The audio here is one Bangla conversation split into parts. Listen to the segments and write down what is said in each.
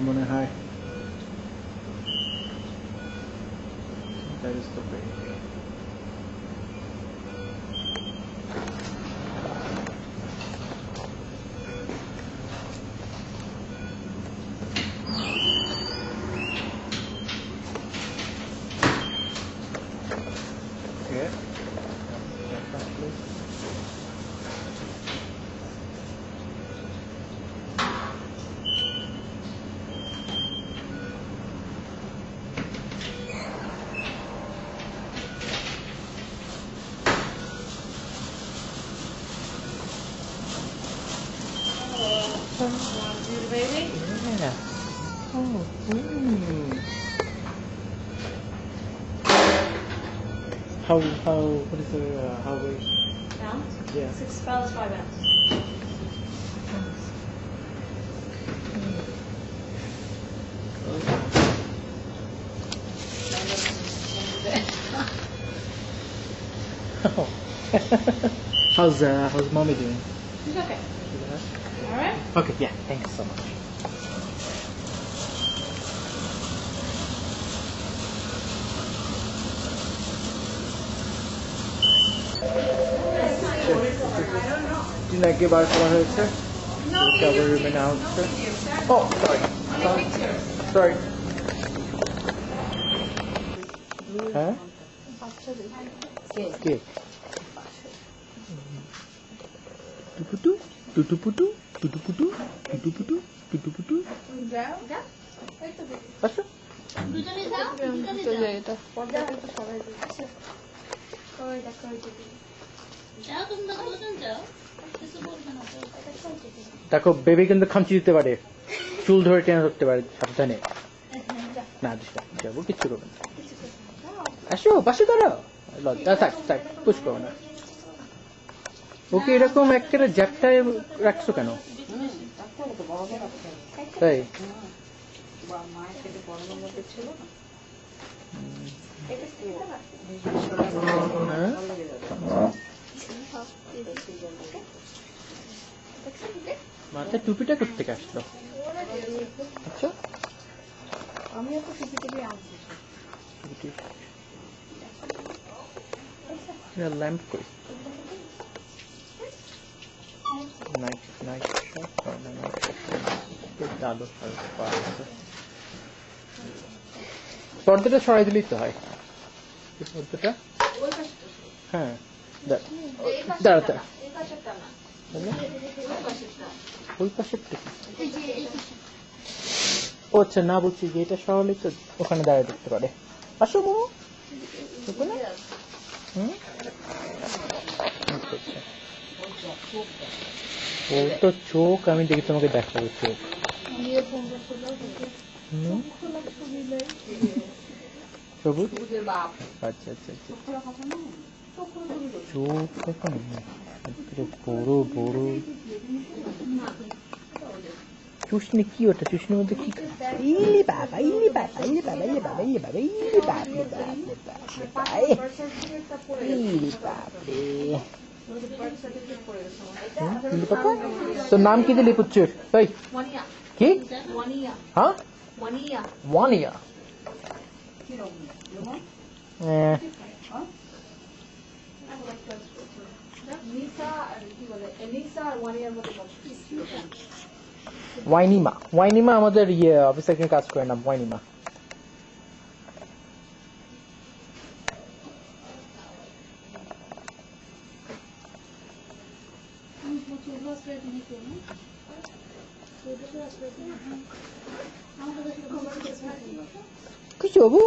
মনে হয় that is the way. Okay. Beautiful baby. Yeah. Oh. How what is the how we? Pounds? Yeah. 6 pounds, 5 ounces. Oh. How's mommy doing? She's okay. Alright? Okay, yeah, thank you so much. টিনাকে বার করা হয়েছে recovery room in out. Oh, sorry. Sorry. Huh? Cake. Tutuputu, tutuputu, tutuputu, tutuputu, tutuputu. আচ্ছা দুজনে যাও যাও তুমি তো দুজন যাও কিছু বলবে না দেখো বেবি কিন্তু খামচি দিতে পারে চুল ধরে টেনে ধরতে পারে সাবধানে না যাবো কিচ্ছু করবে না আসো পাশে দাঁড়াও লজ্জা থাক থাক পুশ করো না ওকে এরকম একটা জ্যাপটায় রাখছো কেন তাই মাথায় টুপিটা করতে আসলো আচ্ছা আমি একটা টুপি আনছি ল্যাম্প কই নাইট নাইট আলো পর্দাটা সরাই দিলেই তো হয় পর্দাটা হ্যাঁ দাঁড়াতে ওই পাশেরটা ও আচ্ছা না বলছি যে এটা সরালে তো ওখানে দাঁড়িয়ে দেখতে পারে আসো মোমো ও তো চোখ আমি দেখি তোমাকে দেখাবো চোখ সবুজ আচ্ছা আচ্ছা আচ্ছা চোখ এখন বড় বড় চুষনি কি ওটা চুষনির মধ্যে কি ইলি বাবা ইলি বাবা ইলি বাবা ইলি বাবা ইলি বাবা ইলি বাবা ইলি বাবা তোর নাম কি দিলি পুচ্চুর তাই কি হ্যাঁ ওয়ানিয়া ওয়াইনিমা আমাদের অফিসে একজন কাজ করে না ওয়াইনিমা কিছু বাবু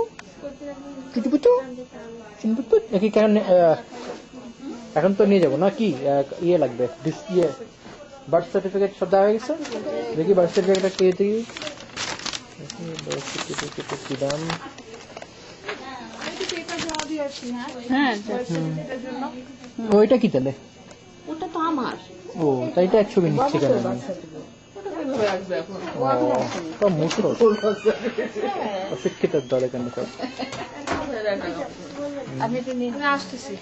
এখন তো নিয়ে যাবো না কি ইয়ে লাগবে বার্থ সার্টিফিকেট সব দেওয়া হয়ে গেছে দেখি বার্থ সার্টিফিকেটটা কে দেখি বার্থ সার্টিফিকেটের কি দাম ওইটা কি তাহলে ওটা তো আমার ও তাই এটা এক ছবি নিচ্ছে কেন অশিক্ষিত দলে কেন সব আমি আসতেছি